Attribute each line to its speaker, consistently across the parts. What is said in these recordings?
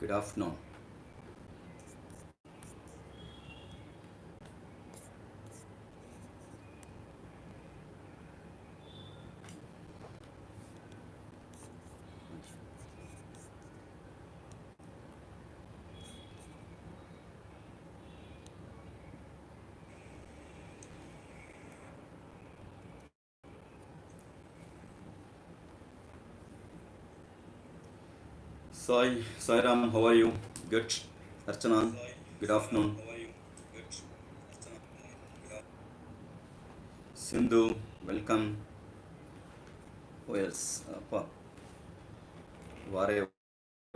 Speaker 1: Good afternoon. Sai Ram, how are you? Good. Archana, good afternoon. Sindhu, welcome. Who else? Vare,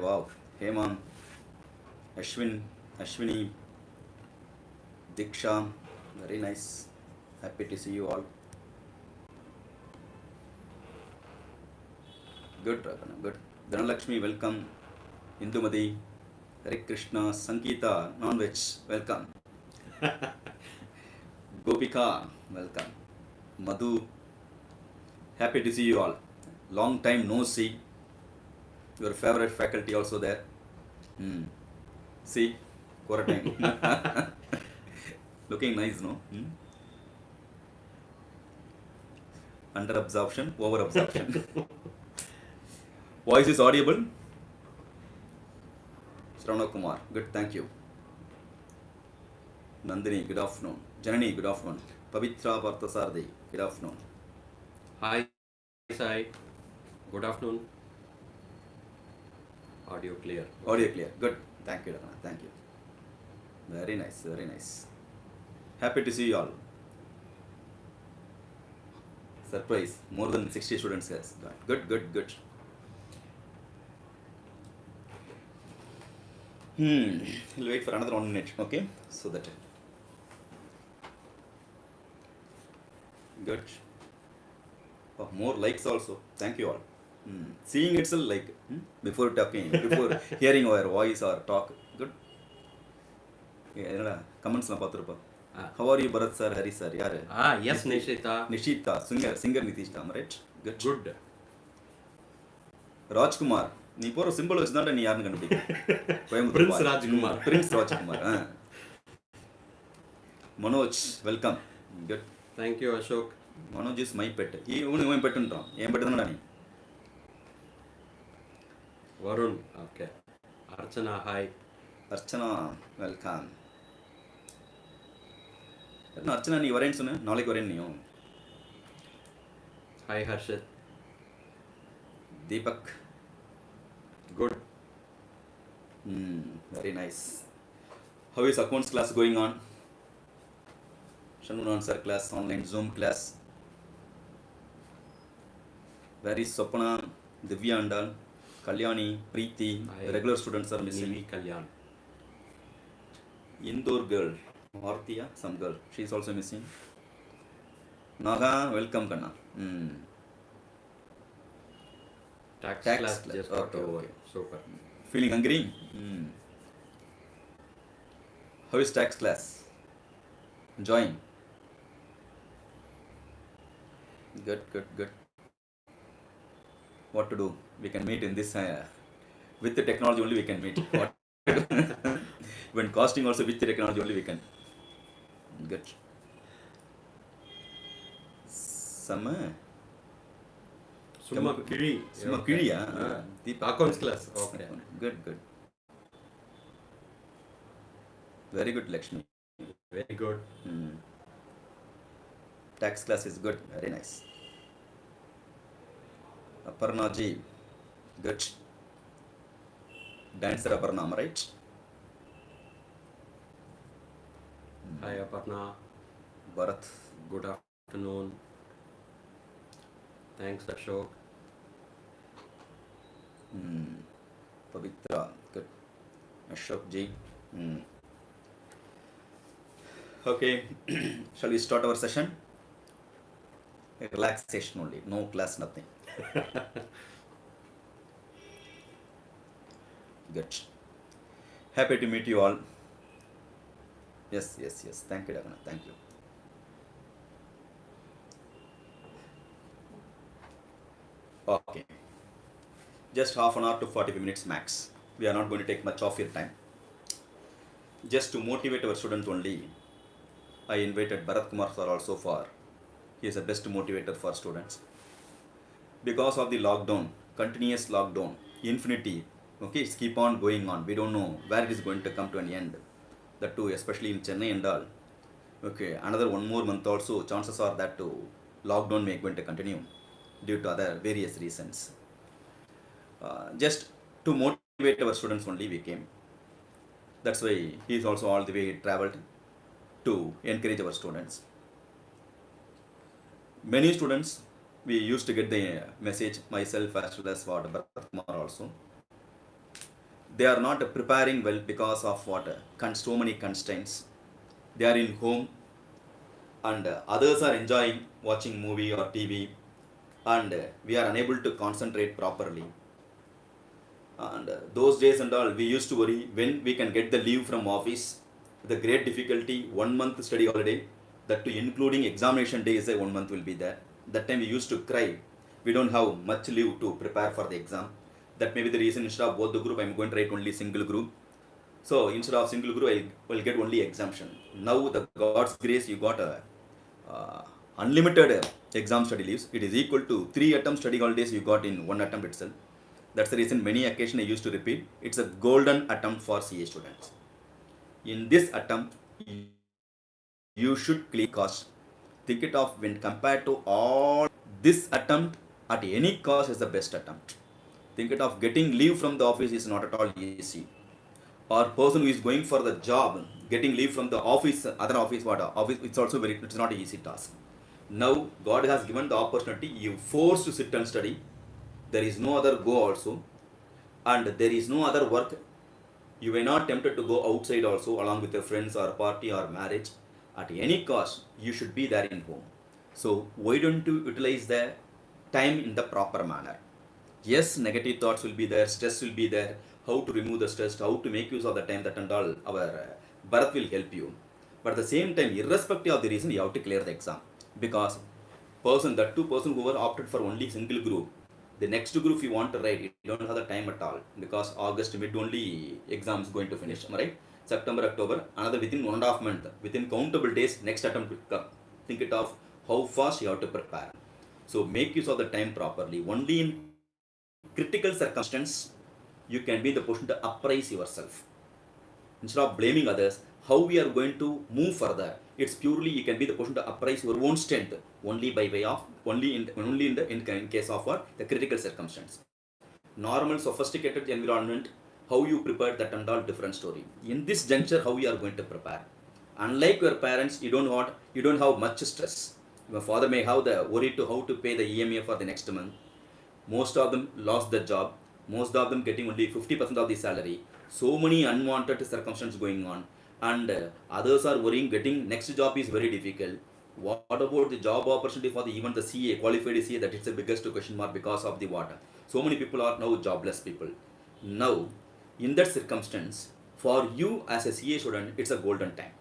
Speaker 1: wow. Hemam, Ashwini, Diksha, very nice. Happy to see you all. Good, Ravana, good. Dhanalakshmi, welcome. Indumati, Hare Krishna, Sangeeta, non-veg, welcome. Gopika, welcome. Madhu, happy to see you all. Long time no see. Your favorite faculty also there. See, quarantine. Looking nice, no? Under absorption, over absorption. Voice is audible. Shravana Kumar, good, thank you. Nandini, good afternoon. Janani, good afternoon. Pavitra Parthasarthi, good afternoon.
Speaker 2: Hi, Sai. Good afternoon. Audio clear.
Speaker 1: Audio clear, good. Thank you, Ravana, thank you. Very nice, very nice. Happy to see you all. Surprise, more than 60 students has got. Good, good, good. We'll wait for another 1 minute, okay? So that. Good. Oh, more likes also. Thank you all. Seeing itself like before talking, before hearing our voice or talk. Good. Comments la pathirpa. How are you, Bharat sir, Hari sir? Yaar?
Speaker 2: Yes, Nishita.
Speaker 1: Nishita, singer Nitish Tam, right? Good.
Speaker 2: Good.
Speaker 1: Rajkumar. நீ போகிற simple வச்சு தான் நீ யாருன்னு கண்டுபிடிக்க.
Speaker 2: Prince Rajkumar.
Speaker 1: Prince Rajkumar. Manoj, welcome. Good.
Speaker 2: Thank you, Ashok.
Speaker 1: Manoj is my pet. இவன் பெட்டுன்றான். என் bed தானடா நீ.
Speaker 2: Varun. Okay. Archana, hi.
Speaker 1: Archana, welcome. Archana நீ வரேன்னு சொன்ன, நாளைக்கு வரேன்னு நீயும்.
Speaker 2: Hi, Harshit.
Speaker 1: Deepak.
Speaker 2: Good.
Speaker 1: Very nice. How is accounts class going on? Shanmunan sir class, online Zoom class. Where is Sopana, Divya Andal, Kalyani, Preeti, regular students are missing.
Speaker 2: Nili Kalyan.
Speaker 1: Indoor girl, Martia, some girl, she is also missing. Naga, welcome Kanna.
Speaker 2: Tax
Speaker 1: Tax
Speaker 2: class
Speaker 1: class.
Speaker 2: just got
Speaker 1: Okay,
Speaker 2: over.
Speaker 1: okay.
Speaker 2: Super.
Speaker 1: Feeling hungry? How is tax class? Enjoying? Good, good, good. What to do? We can meet in this, with the technology only we can meet. What to do? When costing also with the technology only we can. Good. Summer?
Speaker 2: Summa Kiri.
Speaker 1: Summa Kiri, Deepak.
Speaker 2: Accounts class. Okay.
Speaker 1: Good, good. Very good, Lakshmi.
Speaker 2: Very good.
Speaker 1: Tax class is good. Very nice. Aparna ji. Good. Dancer Aparna, am I right?
Speaker 2: Hi, Aparna.
Speaker 1: Bharat.
Speaker 2: Good afternoon. Thanks, Ashok.
Speaker 1: Pavitra. Good. Ashok ji. Okay. Shall we start our session? Relaxation only. No class, nothing. Good. Happy to meet you all. Yes, yes, yes. Thank you, Raghunath. Thank you. Okay. Just half an hour to 45 minutes max. We are not going to take much of your time. Just to motivate our students only, I invited Bharat Kumar sir also for, he is the best motivator for students. Because of the lockdown, continuous lockdown, infinity, okay, it's keep on going on. We don't know where it is going to come to an end. That too, especially in Chennai and all. Okay, another one more month also, chances are that too, lockdown may going to continue due to other various reasons. Just to motivate our students only we came. That's why he is also all the way traveled to encourage our students. Many students, we used to get the message, myself as well as what Bharat Kumar also. They are not preparing well because of what? So many constraints. They are in home and others are enjoying watching movie or TV and we are unable to concentrate properly. And those days and all, we used to worry when we can get the leave from office. The great difficulty, 1 month study holiday, that to including examination days, 1 month will be there. That time we used to cry. We don't have much leave to prepare for the exam. That may be the reason instead of both the group, I'm going to write only single group. So instead of single group, I will get only exemption. Now the God's grace, you got a unlimited exam study leaves. It is equal to 3 attempt study holidays you got in 1 attempt itself. That's the reason many occasions I used to repeat. It's a golden attempt for CA students. In this attempt, you should clear cost. Think it of when compared to all this attempt at any cost is the best attempt. Think it of getting leave from the office is not at all easy. Or person who is going for the job, getting leave from the office, other office, it's also it's not an easy task. Now God has given the opportunity, you forced to sit and study. There is no other go also, and there is no other work. You may not tempted to go outside also along with your friends or party or marriage. At any cost, you should be there in home. So why don't you utilize the time in the proper manner? Yes, negative thoughts will be there, stress will be there. How to remove the stress, how to make use of the time, that and all our Bharat will help you. But at the same time, irrespective of the reason, you have to clear the exam. Because that 2% who were opted for only single group, the next group you want to write, you don't have the time at all. Because August mid only exam is going to finish, right? September, October, another within 1.5 months, within countable days, next attempt will come. Think it of how fast you have to prepare. So make use of the time properly. Only in critical circumstances, you can be in the position to uprise yourself. Instead of blaming others, how we are going to move further, it's purely you can be the position to uprise your own strength only by way of in case of what the critical circumstance. Normal sophisticated environment, how you prepare, that and all different story. In this juncture, how you are going to prepare. Unlike your parents, you don't have much stress. Your father may have the worry to how to pay the EMA for the next month. Most of them lost the job. Most of them getting only 50% of the salary. So many unwanted circumstances going on. And others are worrying getting next job is very difficult. What about the job opportunity for even the CA, qualified CA, that it's the biggest question mark because of the water. So many people are now jobless people. Now, in that circumstance, for you as a CA student, it's a golden time.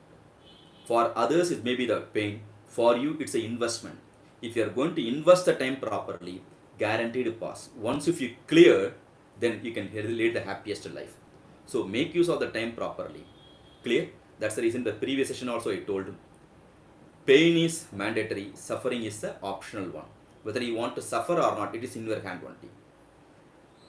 Speaker 1: For others, it may be the pain. For you, it's an investment. If you are going to invest the time properly, guaranteed to pass. Once if you clear, then you can lead the happiest life. So make use of the time properly. Clear? That's the reason the previous session also I told. Pain is mandatory, suffering is the optional one. Whether you want to suffer or not, it is in your hand only.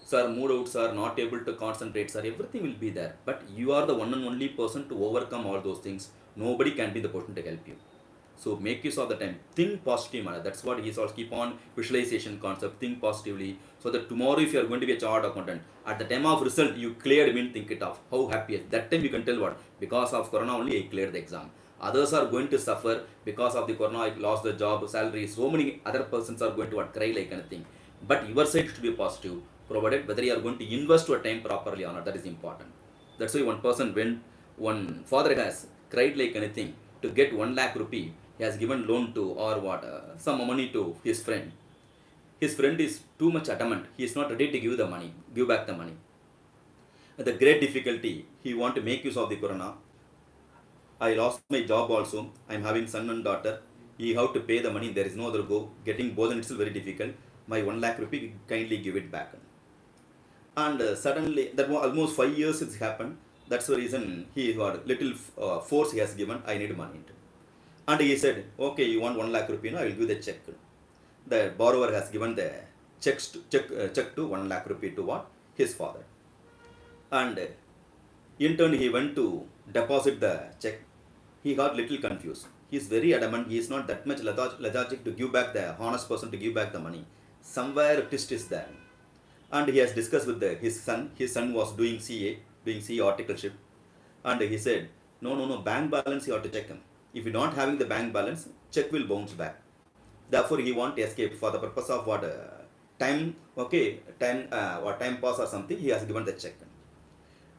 Speaker 1: Sir, mood out, sir, not able to concentrate, sir, everything will be there. But you are the one and only person to overcome all those things. Nobody can be the person to help you. So make use of the time. Think positive manner. That's what he's also keep on visualization concept. Think positively. So that tomorrow if you are going to be a chartered accountant, at the time of result you cleared, think it off. How happy. That time you can tell what? Because of Corona only I cleared the exam. Others are going to suffer because of the Corona, I lost the job, salary. So many other persons are going to cry like anything. But your side should be positive, provided whether you are going to invest your time properly or not. That is important. That's why one person, when one father has cried like anything to get 1 lakh rupee, he has given loan to or some money to his friend. His friend is too much adamant. He is not ready to give back the money. The great difficulty, he want to make use of the Corona. I lost my job also. I am having son and daughter. He have to pay the money. There is no other go. Getting both and it's very difficult. My 1 lakh rupee, kindly give it back. And suddenly, that was almost 5 years it's happened. That's the reason he got little force he has given, I need money. And he said, okay, you want 1 lakh rupee, no, I will give the check. The borrower has given the check to 1 lakh rupee to what? His father. And in turn, he went to deposit the check. He got little confused. He is very adamant. He is not that much lethargic to give back the honest person to give back the money. Somewhere a twist is there. And he has discussed with his son. His son was doing CA, doing CA articleship. And he said, no, bank balance you have to check him. If you not having the bank balance, check will bounce back. Therefore, he want to escape for the purpose of what time pass or something. He has given the check.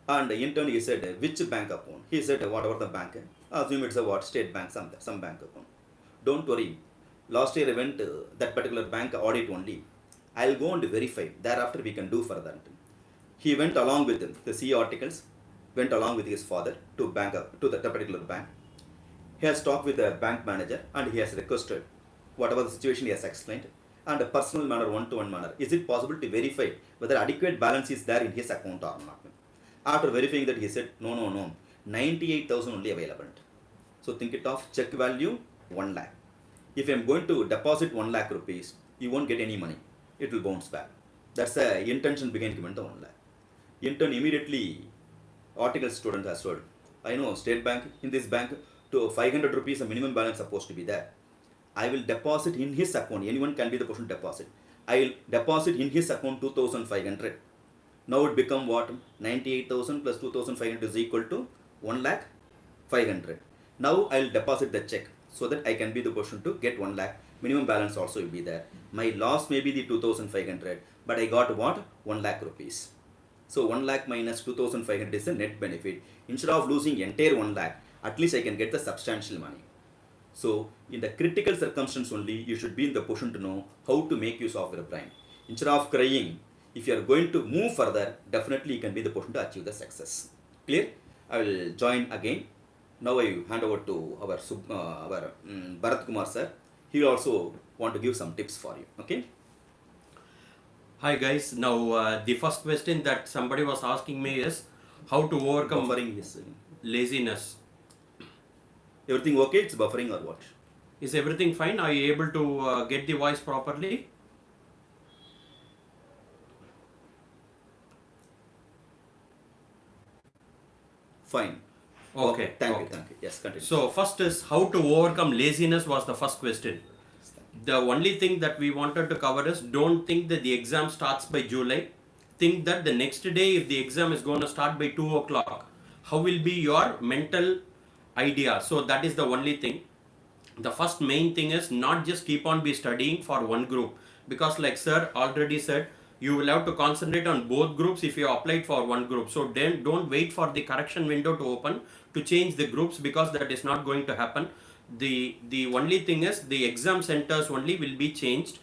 Speaker 1: And in turn, he said, which bank account? He said, whatever the bank. Assume it's a what? State bank, some bank account. Don't worry. Last year I went that particular bank audit only. I'll go and verify. Thereafter, we can do further. He went along with him. The CA articles went along with his father to the particular bank. He has talked with the bank manager and he has requested whatever the situation he has explained and a personal manner, one-to-one manner. Is it possible to verify whether adequate balance is there in his account or not? After verifying that, he said, no, 98,000 only available. So think it of check value 1 lakh. If I am going to deposit 1 lakh rupees, you won't get any money. It will bounce back. That's the intention began given to 1 lakh. In turn, immediately, article student has told, I know State Bank, in this bank, to 500 rupees, a minimum balance supposed to be there. I will deposit in his account. Anyone can be the person to deposit. I will deposit in his account 2,500. Now it become what? 98,000 plus 2,500 is equal to 1 lakh 500. Now I will deposit the check so that I can be the person to get 1 lakh. Minimum balance also will be there. My loss may be the 2,500, but I got what? 1 lakh rupees. So 1 lakh minus 2,500 is a net benefit. Instead of losing entire 1 lakh, at least I can get the substantial money. So in the critical circumstance only, you should be in the position to know how to make use of your brain. Instead of crying, if you are going to move further, definitely you can be the person to achieve the success. Clear? I will join again. Now I hand over to our Bharat Kumar sir. He will also want to give some tips for you. Okay?
Speaker 2: Hi guys. Now the first question that somebody was asking me is how to overcome
Speaker 1: Buffering his
Speaker 2: laziness.
Speaker 1: everything okay? It's buffering or what?
Speaker 2: Is everything fine? Are you able to get the voice properly?
Speaker 1: Fine.
Speaker 2: Okay.
Speaker 1: Thank you. Yes, continue.
Speaker 2: So first is how to overcome laziness was the first question. The only thing that we wanted to cover is don't think that the exam starts by July. Think that the next day, if the exam is going to start by 2 o'clock, how will be your mental idea? So that is the only thing. The first main thing is not just keep on be studying for one group, because like sir already said, you will have to concentrate on both groups if you applied for one group. So then don't wait for the correction window to open to change the groups, because that is not going to happen. The only thing is the exam centers only will be changed.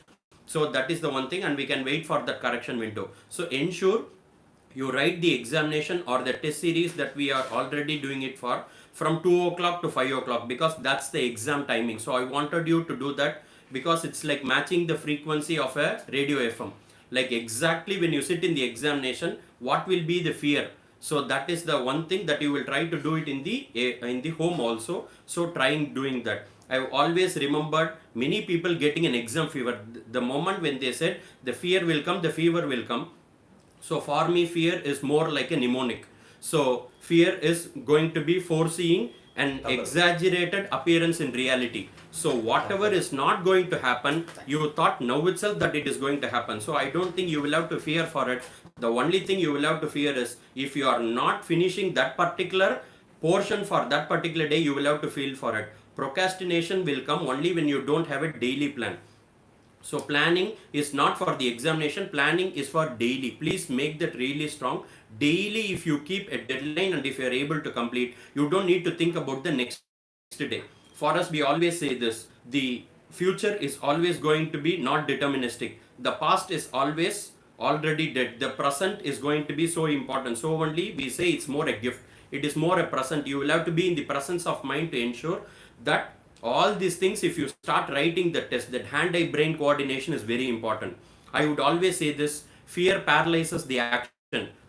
Speaker 2: So that is the one thing, and we can wait for that correction window. So ensure you write the examination or the test series that we are already doing it for from 2 o'clock to 5 o'clock, because that's the exam timing. So I wanted you to do that because it's like matching the frequency of a radio FM. Like exactly when you sit in the examination, what will be the fear? So that is the one thing that you will try to do it in the home also. So trying doing that. I've always remembered many people getting an exam fever. The moment when they said the fear will come, the fever will come. So for me, fear is more like a mnemonic. So fear is going to be foreseeing an exaggerated appearance in reality. So whatever is not going to happen, you thought now itself that it is going to happen. So I don't think you will have to fear for it. The only thing you will have to fear is if you are not finishing that particular portion for that particular day, you will have to feel for it. Procrastination will come only when you don't have a daily plan. So planning is not for the examination, planning is for daily. Please make that really strong. Daily, if you keep a deadline and if you are able to complete, you don't need to think about the next day. For us, we always say this, the future is always going to be not deterministic. The past is always already dead. The present is going to be so important. So only we say it's more a gift. It is more a present. You will have to be in the presence of mind to ensure that all these things, if you start writing the test, that hand-eye brain coordination is very important. I would always say this, fear paralyzes the action.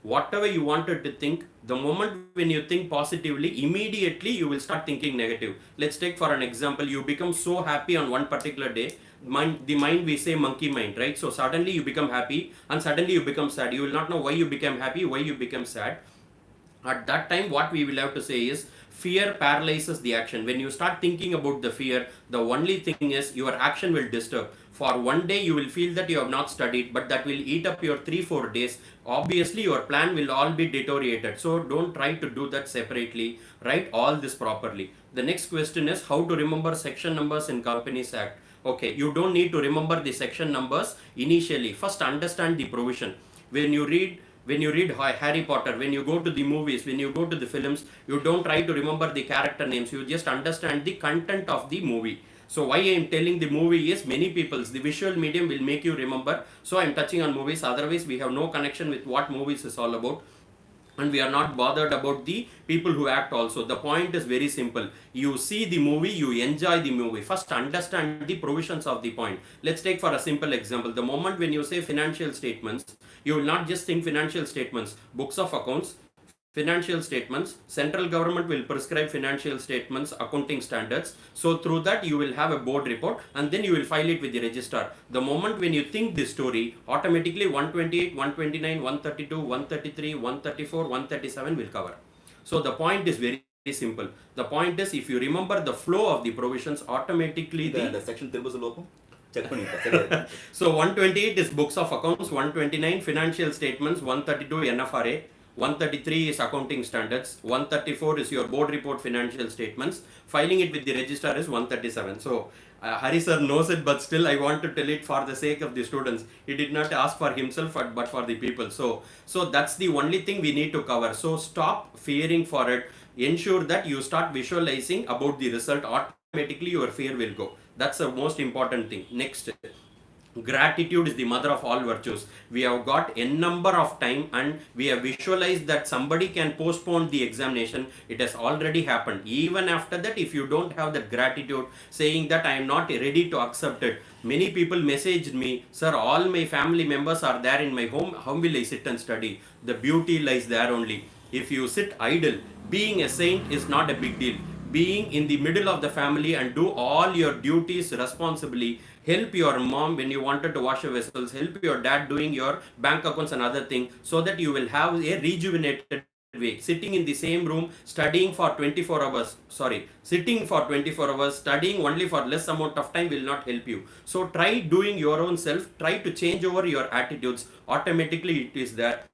Speaker 2: whatever you wanted to think, the moment when you think positively, immediately you will start thinking negative. Let's take for an example, you become so happy on one particular day. The mind, we say monkey mind, right? So suddenly you become happy and suddenly you become sad. You will not know why you become happy, why you become sad. At that time, what we will have to say is, fear paralyzes the action. When you start thinking about the fear, the only thing is your action will disturb. For one day you will feel that you have not studied, but that will eat up your 3-4 days. Obviously your plan will all be deteriorated. So don't try to do that separately. Write all this properly. The next question is how to remember section numbers in Companies Act. Okay, you don't need to remember the section numbers initially. First understand the provision. When you read Harry Potter, when you go to the movies, when you go to the films, you don't try to remember the character names, you just understand the content of the movie. So why I am telling the movie is, many people's, the visual medium will make you remember. So I am touching on movies, otherwise we have no connection with what movies is all about. And we are not bothered about the people who act also. The point is very simple. You see the movie, you enjoy the movie. First understand the provisions of the point. Let's take for a simple example. The moment when you say financial statements, you will not just think financial statements, books of accounts, financial statements. Central government will prescribe financial statements accounting standards. So through that you will have a board report and then you will file it with the registrar. The moment when you think this story, automatically 128, 129, 132, 133, 134, 137 will cover. So the point is very simple. The point is, if you remember the flow of the provisions, automatically
Speaker 1: the section check பண்ணிட்டேன்.
Speaker 2: So 128 is books of accounts, 129 financial statements, 132 NFRA, 133 is accounting standards, 134 is your board report financial statements, filing it with the registrar is 137. So Hari sir knows it, but still I want to tell it for the sake of the students. He did not ask for himself but for the people. So that's the only thing we need to cover. So stop fearing for it. Ensure that you start visualizing about the result. Automatically your fear will go. That's the most important thing. Next, gratitude is the mother of all virtues. We have got n number of time and we have visualized that somebody can postpone the examination. It has already happened. Even after that, if you don't have that gratitude, saying that I am not ready to accept it, many people messaged me, sir, all my family members are there in my home, how will I sit and study? The beauty lies there only. If you sit idle, being a saint is not a big deal. Being in the middle of the family and do all your duties responsibly, help your mom when you wanted to wash your vessels, help your dad doing your bank accounts and other thing, so that you will have a rejuvenated way. Sitting in the same room studying for 24 hours, sitting for 24 hours studying only for less amount of time will not help you. So try doing your own self, try to change over your attitudes. Automatically it is there.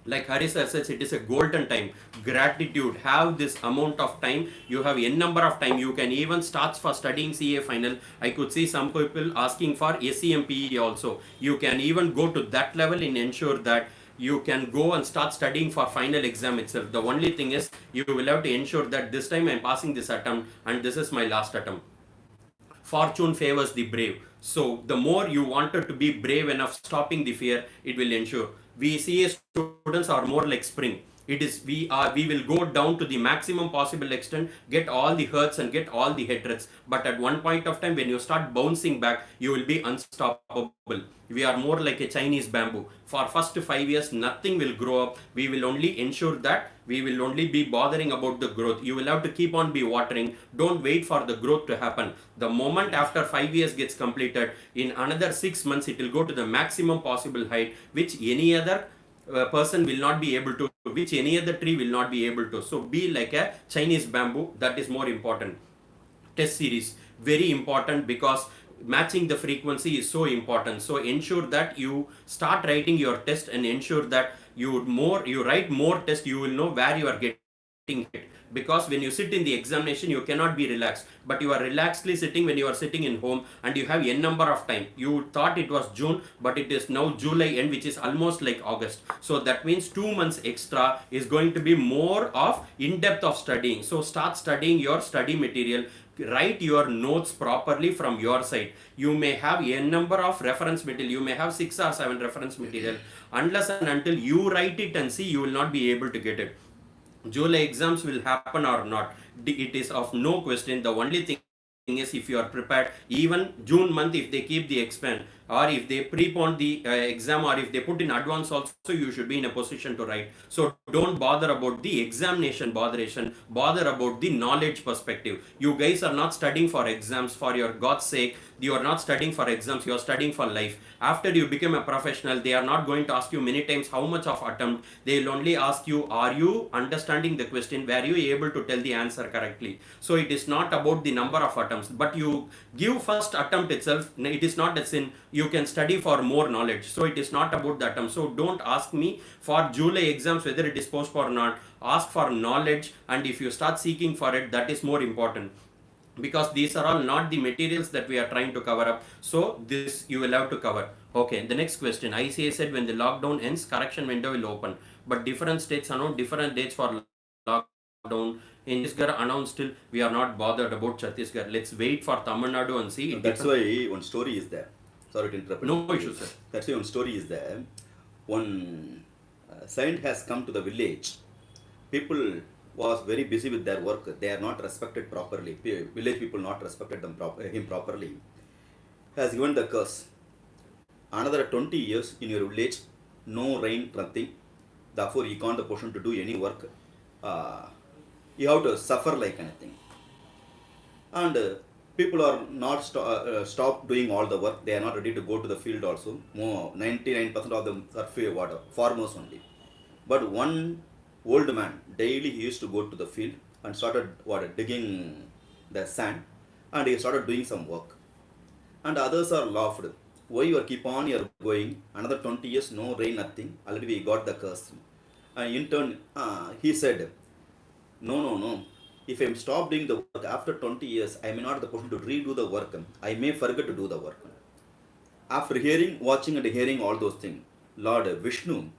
Speaker 2: Like Hari sir says, it is a golden time. Gratitude, have this amount of time, you have n number of time, you can even start for studying CA final. I could see some people asking for SEMPE also. You can even go to that level and ensure that you can go and start studying for final exam itself. The only thing is, you will have to ensure that this time I am passing this attempt and this is my last attempt. Fortune favors the brave. So the more you wanted to be brave enough stopping the fear, it will ensure. We CA students are more like spring. It is we will go down to the maximum possible extent, get all the hurts and get all the hatreds, but at one point of time when you start bouncing back, you will be unstoppable. We are more like a Chinese bamboo. For first 5 years nothing will grow up. We will only ensure that we will only be bothering about the growth. You will have to keep on be watering. Don't wait for the growth to happen. The moment after 5 years gets completed, in another 6 months it will go to the maximum possible height, which any other person will not be able to, which any other tree will not be able to. So be like a Chinese bamboo. That is more important. Test series, very important, because matching the frequency is so important. So ensure that you start writing your test and ensure that you write more tests. You will know where you are getting hit, because when you sit in the examination you cannot be relaxed, but you are relaxedly sitting when you are sitting in home and you have n number of time. You thought it was June, but it is now July end, which is almost like August. So that means 2 months extra is going to be more of in depth of studying. So start studying your study material. Write your notes properly from your side. You may have n number of reference material, you may have 6 or 7 reference material. Unless and until you write it and see, you will not be able to get it. July exams will happen or not, it is of no question. The only thing is, if you are prepared, even June month if they keep the or if they prepone the exam, or if they put in advance also, you should be in a position to write. So don't bother about the examination botheration, bother about the knowledge perspective. You guys are not studying for exams for your God's sake. You are not studying for exams, you are studying for life. After you become a professional, they are not going to ask you many times how much of attempt. They will only ask you, are you understanding the question, were you able to tell the answer correctly? So it is not about the number of attempts, but you give first attempt itself. It is not a sin. You can study for more knowledge. So it is not about the attempt. So don't ask me for July exams whether it is postponed or not. Ask for knowledge, and if you start seeking for it, that is more important, because these are all not the materials that we are trying to cover up. So this you will have to cover. Okay, the next question. ICA said when the lockdown ends, correction window will open, but different states announced different dates for lockdown. In Chhattisgarh announced still, we are not bothered about Chhattisgarh. Let's wait for Tamil Nadu and see.
Speaker 1: That's why one story is there. Sorry to interrupt.
Speaker 2: No issue, sir.
Speaker 1: That's why one story is there. One saint has come to the village. People was very busy with their work. They are not respected properly. Village people not respected him properly. Has given the curse. Another 20 years in your village, no rain, nothing. Therefore, you can't the person to do any work. You have to suffer like anything. And people are not stop doing all the work. They are not ready to go to the field also. More 99% of them are farmers only. But one old man, daily he used to go to the field and started digging the sand, and he started doing some work. And others are laughed. Why you are keep on you are going? Another 20 years, no rain, nothing. Already we got the curse. And in turn, he said, no. If I am stopped doing the work after 20 years, I may not be the person to redo the work. I may forget to do the work. After hearing, watching and hearing all those things, Lord Vishnu,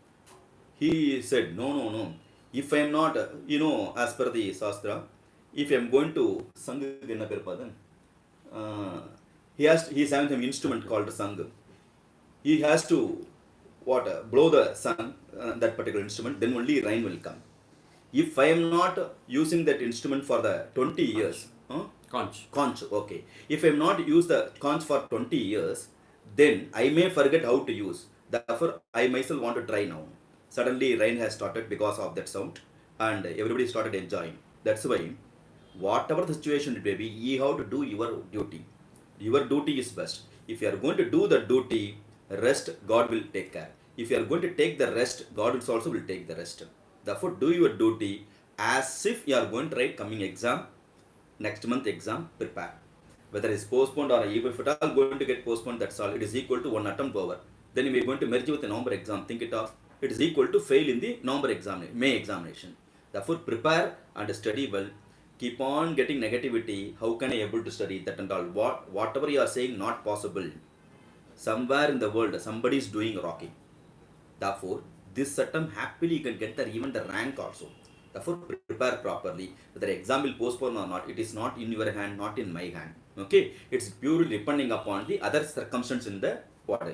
Speaker 1: he said, no. If I am not, as per the Shastra, if I am going to Sangha, he's having some instrument called Sangha. He has to blow the sun, that particular instrument, then only rain will come. If I am not using that instrument for the 20 years, conch, okay. If I am not use the conch for 20 years, then I may forget how to use. Therefore, I myself want to try now. Suddenly, rain has started because of that sound, and everybody started enjoying. That's why, whatever the situation it may be, you have to do your duty. Your duty is best. If you are going to do the duty, rest, God will take care. If you are going to take the rest, God also will take the rest. Therefore, do your duty as if you are going to write coming exam, next month exam, prepare. Whether it's postponed or even if it all going to get postponed, that's all. It is equal to one attempt over. Then we are going to merge with the November exam. Think it of. It is equal to fail in the November May examination. Therefore, prepare and study well. Keep on getting negativity. How can I able to study that and all? Whatever you are saying not possible. Somewhere in the world, somebody is doing rocking. Therefore, this attempt happily you can get even the rank also. Therefore, prepare properly. Whether exam will postpone or not, it is not in your hand, not in my hand. Okay, it's purely depending upon the other circumstances in the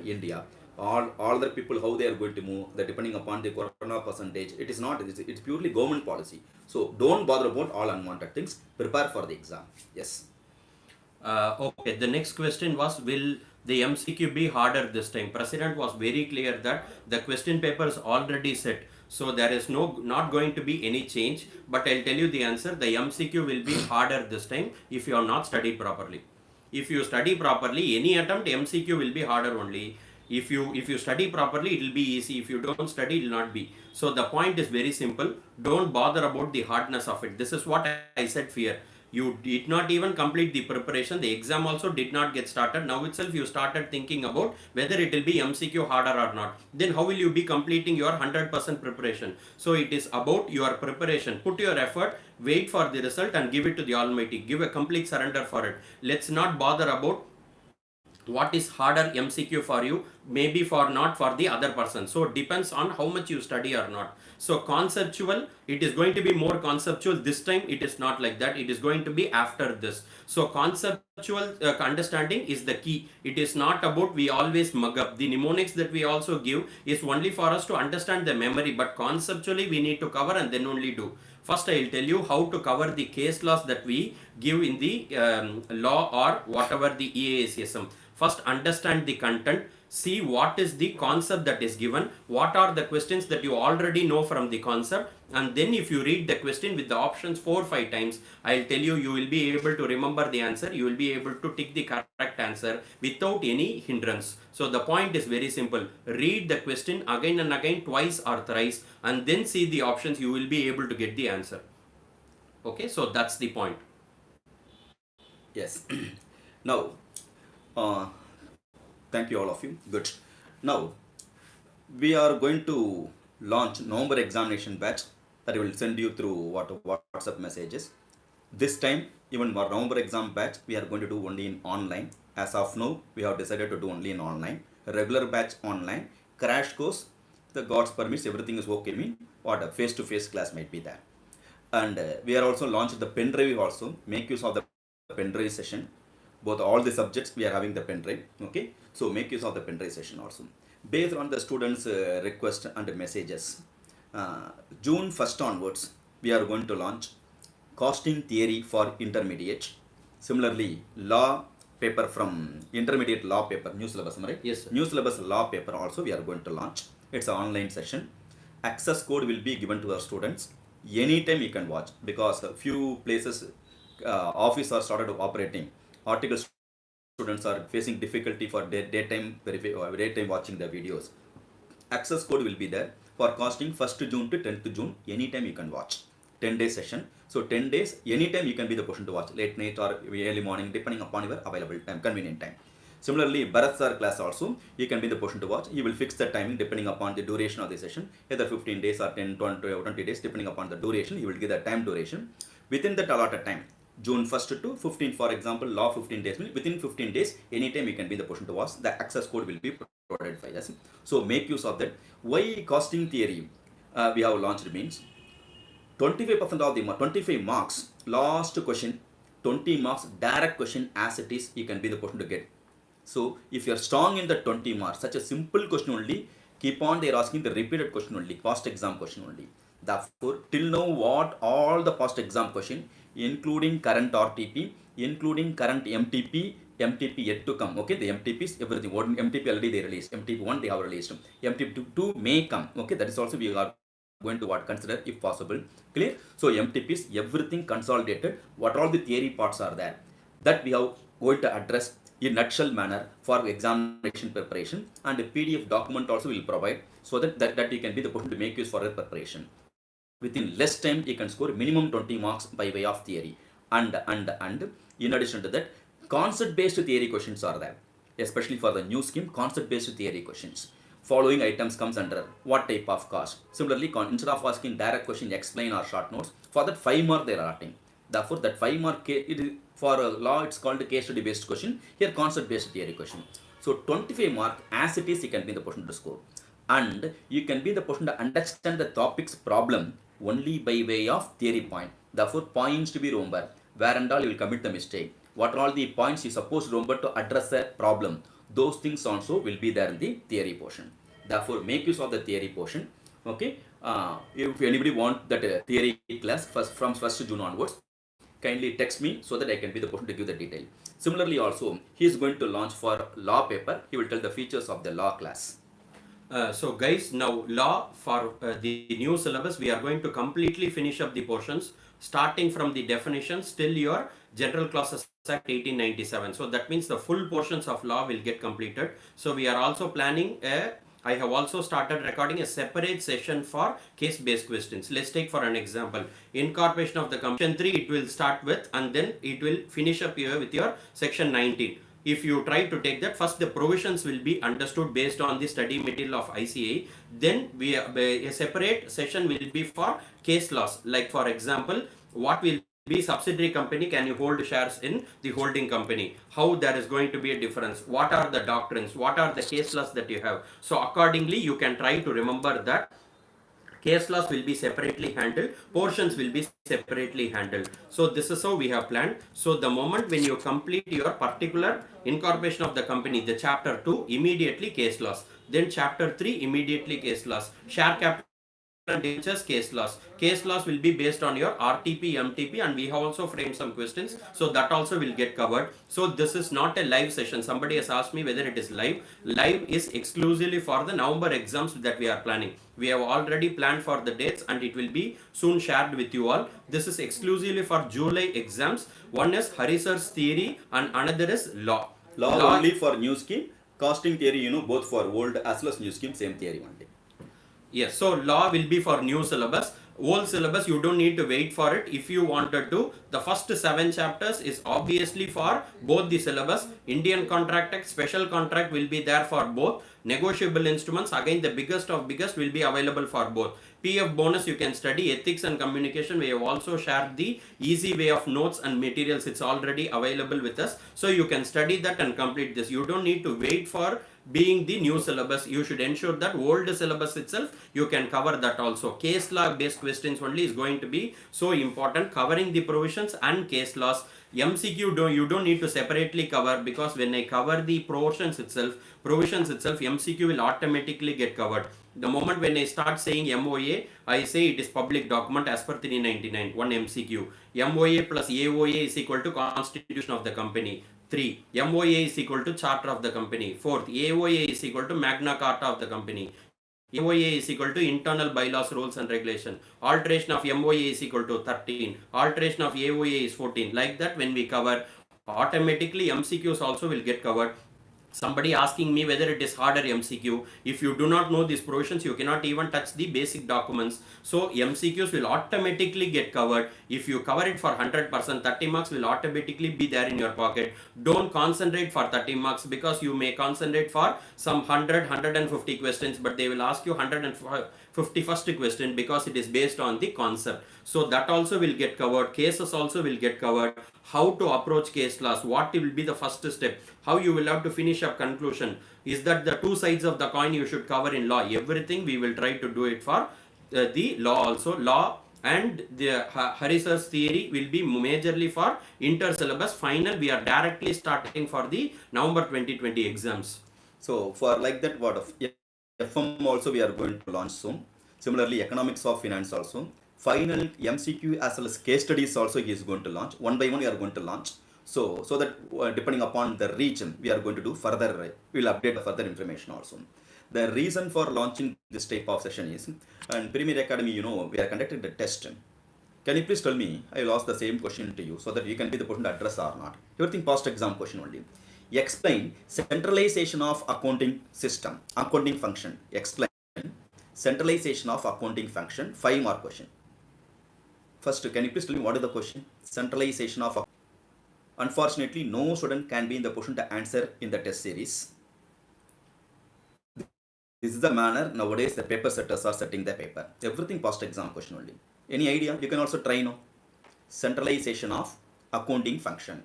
Speaker 1: India. All other people how they are going to move, that depending upon the corona percentage. It is not. It's purely government policy. So don't bother about all unwanted things. Prepare for the exam. Yes.
Speaker 2: Okay. The next question was, will the MCQ be harder this time? President was very clear that the question paper is already set. So there is not going to be any change. But I'll tell you the answer. The MCQ will be harder this time if you are not studied properly. If you study properly, any attempt MCQ will be harder only. If you study properly, it will be easy. If you don't study, it will not be. So the point is very simple. Don't bother about the hardness of it. This is what I said here. You did not even complete the preparation. The exam also did not get started. Now itself you started thinking about whether it will be MCQ harder or not. Then how will you be completing your 100% preparation? So it is about your preparation. Put your effort, wait for the result and give it to the Almighty. Give a complete surrender for it. Let's not bother about what is harder MCQ for you, maybe not for the other person. So it depends on how much you study or not. So conceptual, it is going to be more conceptual. This time it is not like that. It is going to be after this. So conceptual understanding is the key. It is not about we always mug up. The mnemonics that we also give is only for us to understand the memory, but conceptually we need to cover and then only do. First, I will tell you how to cover the case laws that we give in the law or whatever the EASSM. First, understand the content, see what is the concept that is given, what are the questions that you already know from the concept, and then if you read the question with the options 4-5 times, I'll tell you, you will be able to remember the answer, you will be able to tick the correct answer without any hindrance. So the point is very simple. Read the question again and again, twice or thrice, and then see the options, you will be able to get the answer. Okay, so that's the point.
Speaker 1: Yes. Now, thank you all of you. Good. Now, we are going to launch November examination batch that I will send you through WhatsApp messages. This time, even for November exam batch, we are going to do only in online. As of now, we have decided to do only in online. Regular batch online. Crash course, the God's permits, everything is okay. Mean what a face-to-face class might be there. And we are also launched the pen drive also. Make use of the pen drive session. Both all the subjects we are having the pen drive. Okay, so make use of the pen drive session also. Based on the students' request and messages, June 1st onwards, we are going to launch costing theory for intermediate. Similarly, law paper from intermediate law paper, new syllabus, right?
Speaker 2: Yes, sir.
Speaker 1: New syllabus law paper also we are going to launch. It's an online session. Access code will be given to the students. Anytime you can watch, because a few places office are started operating. Article students are facing difficulty for daytime watching the videos. Access code will be there for costing 1st June to 10th June. Anytime you can watch. 10-day session. So 10 days, anytime you can be the person to watch. Late night or early morning, depending upon your available time, convenient time. Similarly, Bharat sir class also, you can be the person to watch. He will fix the timing depending upon the duration of the session, either 15 days or 10, 20 days, depending upon the duration. He will give the time duration. Within that allotted time, June 1st to 15th, for example, law 15 days, within 15 days, anytime you can be the person to watch. The access code will be provided by us. So make use of that. Why costing theory we have launched means 25% of the 25 marks, last question, 20 marks, direct question as it is, you can be the person to get. So if you are strong in the 20 marks, such a simple question only, keep on they are asking the repeated question only, past exam question only. Therefore, till now what all the past exam question, including current RTP, including current MTP, MTP yet to come. Okay, the MTPs, everything. What MTP already they released, MTP 1 they have released, MTP 2 may come. Okay, that is also we are going to what consider if possible. Clear? So MTPs, everything consolidated. What all the theory parts are there that we have going to address in nutshell manner for examination preparation, and a PDF document also will provide so that you can be the person to make use for the preparation. Within less time you can score minimum 20 marks by way of theory, and in addition to that, concept based theory questions are there, especially for the new scheme. Concept based theory questions, following items comes under what type of cost. Similarly, instead of asking direct question, explain or short notes, for that 5 mark they are asking. Therefore, that 5 mark for law it's called a case study based question. Here concept based theory question. So 25 mark as it is, you can be the person to score, and you can be the person to understand the topic's problem only by way of theory point. Therefore, points to be remembered. Where and all you will commit the mistake. What are all the points you supposed to remember to address a problem? Those things also will be there in the theory portion. Therefore, make use of the theory portion. Okay. If anybody want that theory class from 1st June onwards, kindly text me so that I can be the person to give the detail. Similarly, also he is going to launch for law paper. He will tell the features of the law class.
Speaker 2: So guys, now law for the new syllabus, we are going to completely finish up the portions starting from the definitions till your General Clauses Act 1897. So that means the full portions of law will get completed. So we are also planning I have also started recording a separate session for case-based questions. Let's take for an example, incorporation of the section 3 it will start with, and then it will finish up here with your section 19. If you try to take that, first the provisions will be understood based on the study material of ICAI. Then a separate session will be for case laws. Like for example, what will be subsidiary company, can you hold shares in the holding company? How there is going to be a difference? What are the doctrines? What are the case laws that you have? So accordingly, you can try to remember that case laws will be separately handled, portions will be separately handled. So this is how we have planned. So the moment when you complete your particular incorporation of the company, the chapter 2, immediately case laws. Then chapter 3, immediately case laws. Share capital debentures, case loss. Case loss will be based on your RTP, MTP, and we have also framed some questions, so that also will get covered. So this is not a live session. Somebody has asked me whether it is live. Live is exclusively for the November exams that we are planning. We have already planned for the dates and it will be soon shared with you all. This is exclusively for July exams. One is Harisar's theory and another is law.
Speaker 1: Law only for new scheme. Costing theory, you know, both for old as well as new scheme, same theory only.
Speaker 2: Yes, so law will be for new syllabus. Old syllabus, you don't need to wait for it if you wanted to. The first 7 chapters is obviously for both the syllabus. Indian Contract Act, special contract will be there for both. Negotiable instruments, again the biggest of biggest, will be available for both. PF bonus you can study. Ethics and communication, we have also shared the easy way of notes and materials. It's already available with us. So you can study that and complete this. You don't need to wait for being the new syllabus. You should ensure that old syllabus itself you can cover that also. Case law based questions only is going to be so important, covering the provisions and case laws. MCQ you don't need to separately cover, because when I cover the provisions itself, MCQ will automatically get covered. The moment when I start saying MOA, I say it is public document as per 399, one MCQ. MOA plus AOA is equal to constitution of the company. 3. MOA is equal to charter of the company. 4th, AOA is equal to Magna Carta of the company. MOA is equal to internal bylaws, rules and regulation. Alteration of MOA is equal to 13. Alteration of AOA is 14. Like that, when we cover, automatically MCQs also will get covered. Somebody asking me whether it is harder MCQ. If you do not know these provisions, you cannot even touch the basic documents. So MCQs will automatically get covered. If you cover it for 100%, 30 marks will automatically be there in your pocket. Don't concentrate for 30 marks, because you may concentrate for some 100, 150 questions, but they will ask you 151st question, because it is based on the concept. So that also will get covered. Cases also will get covered. How to approach case laws, what will be the first step, how you will have to finish up conclusion, is that the two sides of the coin you should cover in law. Everything we will try to do it for the law also. Law and the Harisar's theory will be majorly for inter-syllabus. Final, we are directly starting for the November 2020 exams.
Speaker 1: So for like that, what of FM also we are going to launch soon. Similarly, economics of finance also. Final MCQ as well as case studies also he is going to launch. One by one we are going to launch. So that depending upon the region, we are going to do further, we will update the further information also. The reason for launching this type of session is, and Premier Academy, you know, we are conducting the test. Can you please tell me, I will ask the same question to you so that you can be the person to address or not. Everything past exam question only. Explain centralization of accounting system, accounting function. Explain centralization of accounting function, 5 mark question. First, can you please tell me what is the question? Centralization of. Unfortunately, no student can be in the position to answer in the test series. This is the manner nowadays the paper setters are setting the paper. Everything past exam question only. Any idea? You can also try now. Centralization of accounting function.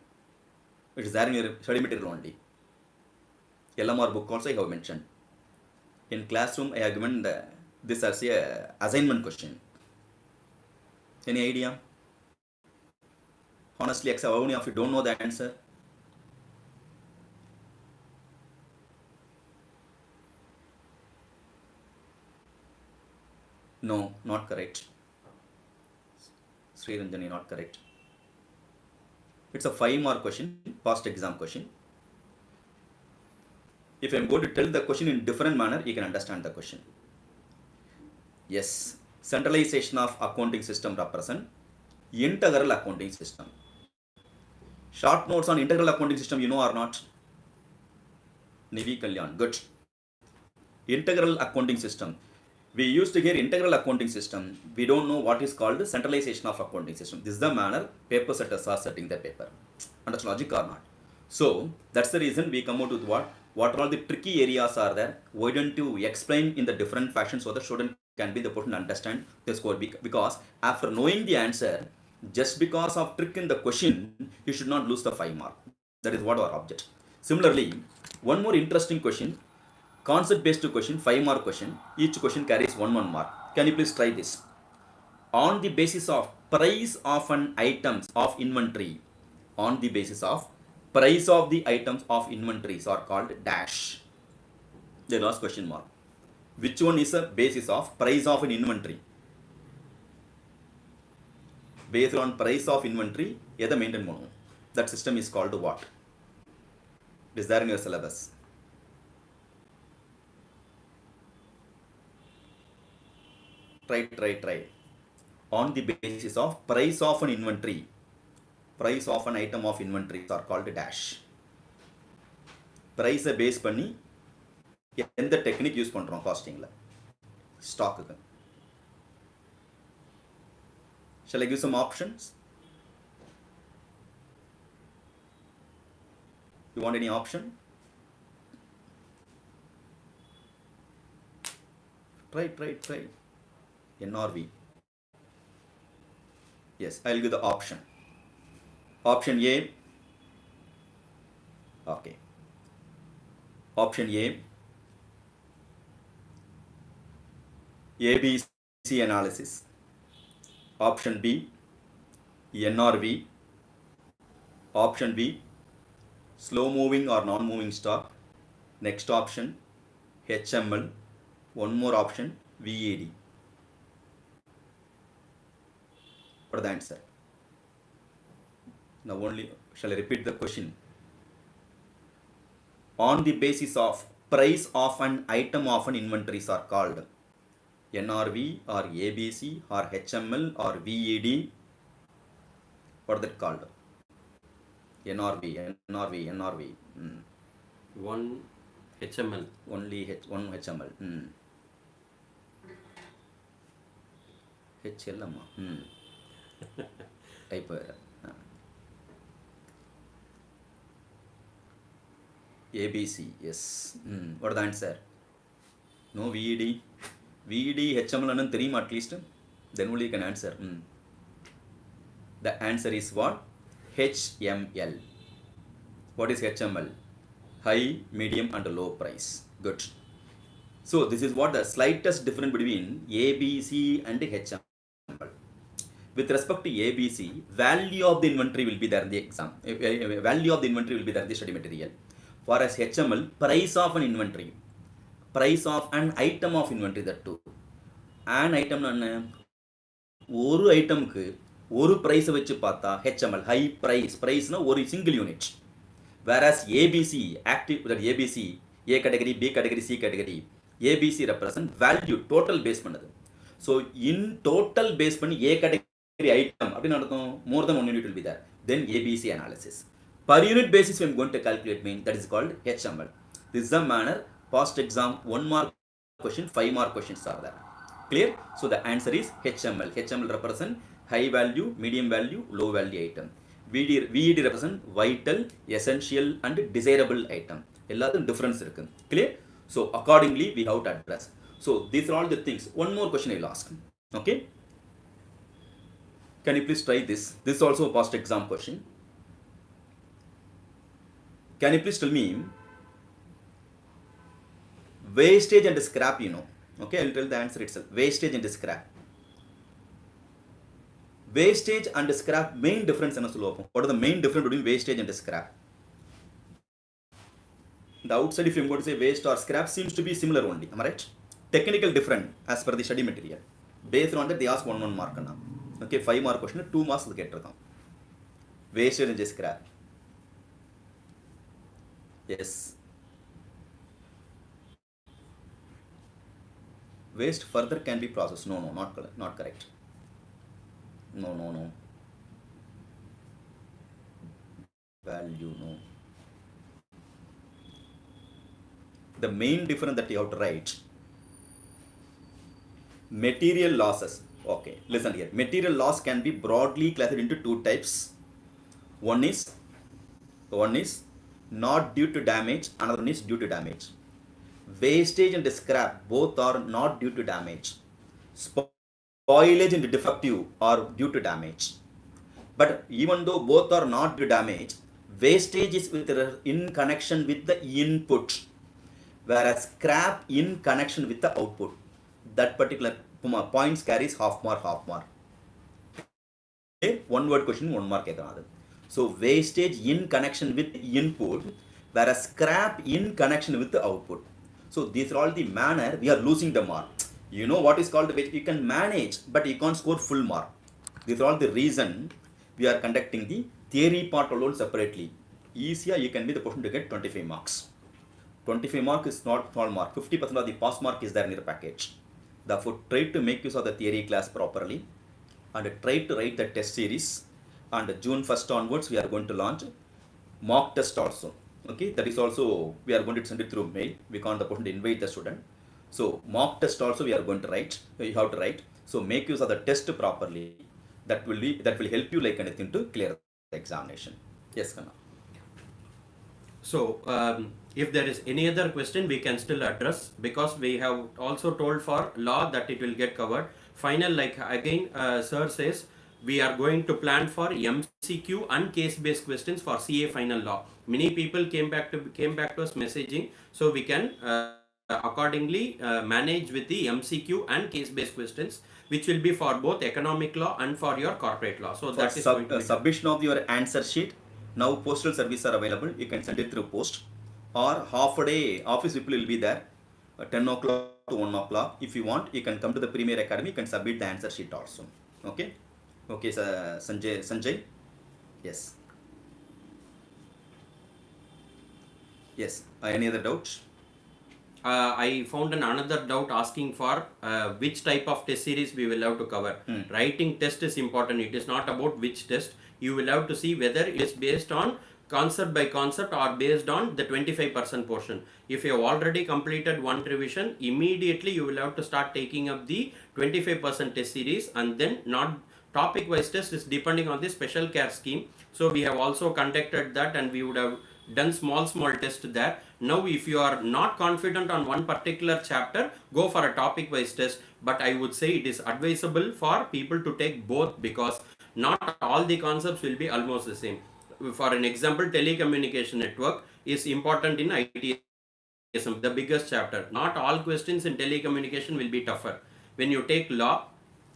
Speaker 1: It is there in your study material only. LMR book also I have mentioned. In classroom, I have given this as a assignment question. Any idea? Honestly, except how many of you don't know the answer? No, not correct. Sri Ranjani, not correct. It's a 5 mark question, past exam question. If I am going to tell the question in different manner, you can understand the question. Yes, centralization of accounting system represent integral accounting system. Short notes on integral accounting system, you know or not? Nivi Kalyan, good. Integral accounting system. We used to hear integral accounting system. We don't know what is called centralization of accounting system. This is the manner paper setters are setting the paper. Understand logic or not? So that's the reason we come out with what are all the tricky areas are there. Why don't you explain in the different fashion so the student can be the person to understand the score? Because after knowing the answer, just because of trick in the question, you should not lose the 5 mark. That is what our object. Similarly, one more interesting question. Concept based question, 5 mark question. Each question carries 1 mark. Can you please try this? On the basis of price of an items of inventory, on the basis of price of the items of inventories are called dash. The last question mark. Which one is a basis of price of an inventory? based on price of inventory எதை maintain பண்ணுவோம்? That system is called what? Is there in your syllabus? Try. On the basis of price of an inventory, price of an item of inventory are called dash. Price base பண்ணி எந்த technique use பண்றோம் காஸ்டிங்ல? ஸ்டாக்குக்கு. Shall I give some options? You want any option? Try. NRV. Yes, I'll give the option. Option A. Okay. Option A. ABC analysis. Option B. NRV. Option B. Slow moving or non-moving stock. Next option HML. One more option VAD. What is the answer? Now only shall I repeat the question? On the basis of price of an item of an inventories are called NRV or ABC or HML or VAD. What is that called? NRV.
Speaker 2: One HML.
Speaker 1: Only one HML. HLM. Type. ABC, yes. What is the answer? No VED. VED, HML and தெரியுமா at least? Then only you can answer. The answer is what? HML. What is HML? High, medium and low price. Good. So this is what the slightest difference between ABC and HML. With respect to ABC, value of the inventory will be there in the exam. Value of the inventory will be there in the study material. Whereas HML, price of an inventory. Price of an item of inventory, that too. An item ஒரு ஐட்டமுக்கு ஒரு price வச்சு பார்த்தா HML, high price. Price ஒரு single unit. Whereas ABC, active, that ABC, A category, B category, C category, ABC represent value, total base பண்ணது. So in total base பண்ணி A category item அப்படின்னு நடக்கும், more than one unit will be there. Then ABC analysis. Per unit basis we are going to calculate mean, that is called HML. This is the manner. Past exam 1 mark question, 5 mark questions are there. Clear? So the answer is HML. HML represent high value, medium value, low value item. VED represent vital, essential and desirable item. எல்லாத்துக்கும் difference இருக்கு. Clear? So accordingly we have to address. So these are all the things. One more question I will ask. Okay? Can you please try this? This is also a past exam question. Can you please tell me wastage and scrap, you know? Okay, I will tell the answer itself. Wastage and scrap. Wastage and scrap main difference என்ன சொல்லுவோம்? What is the main difference between wastage and scrap? The outside, if you are going to say waste or scrap, seems to be similar only. Am I right? Technical different as per the study material. Based on that, they ask 1 mark. Okay, 5 mark question, 2 marks கேட்டிருக்கான். Wastage and scrap. Yes. Waste further can be processed. No, not correct. No. Value, no. The main difference that you have to write, material losses. Okay, listen here. Material loss can be broadly classified into 2 types. One is not due to damage, another one is due to damage. Wastage and scrap both are not due to damage. Spoilage and defective are due to damage. But even though both are not due to damage, wastage is in connection with the input, whereas scrap in connection with the output. That particular points carries half mark. Okay? 1 word question, 1 mark. So wastage in connection with input, whereas scrap in connection with the output. So these are all the manner we are losing the mark. You know what is called waste. You can manage, but you can't score full mark. These are all the reason we are conducting the theory part alone separately. Easier you can be the person to get 25 marks. 25 mark is not small mark. 50% of the pass mark is there in your package. Therefore, try to make use of the theory class properly and try to write the test series. And June 1st onwards, we are going to launch mock test also. Okay, that is also, we are going to send it through mail. We can't the person to invite the student. So mock test also we are going to write. You have to write. So make use of the test properly. That will help you like anything to clear the examination. Yes, Kanna.
Speaker 2: So, if there is any other question, we can still address, because we have also told for law that it will get covered. Final, like again, sir says, we are going to plan for MCQ and case-based questions for CA final law. Many people came back to us messaging, so we can accordingly manage with the MCQ and case-based questions, which will be for both economic law and for your corporate law. So
Speaker 1: For
Speaker 2: that is going to be
Speaker 1: submission of your answer sheet. Now postal service are available. You can send it through post, or half a day office people will be there, 10 o'clock to 1 o'clock. If you want, you can come to the Premier Academy. You can submit the answer sheet also. Okay. Okay, sir. Sanjay. Yes. Yes. Any other doubts?
Speaker 2: I found another doubt asking for which type of test series we will have to cover. Writing test is important. It is not about which test. You will have to see whether it is based on concept by concept or based on the 25% portion. If you have already completed one revision, immediately you will have to start taking up the 25% test series, and then not topic wise test is depending on the special care scheme. So we have also conducted that, and we would have done small test there. Now if you are not confident on one particular chapter, go for a topic wise test, but I would say it is advisable for people to take both, because not all the concepts will be almost the same. For an example, telecommunication network is important in ITSM, the biggest chapter. Not all questions in telecommunication will be tougher. When you take law,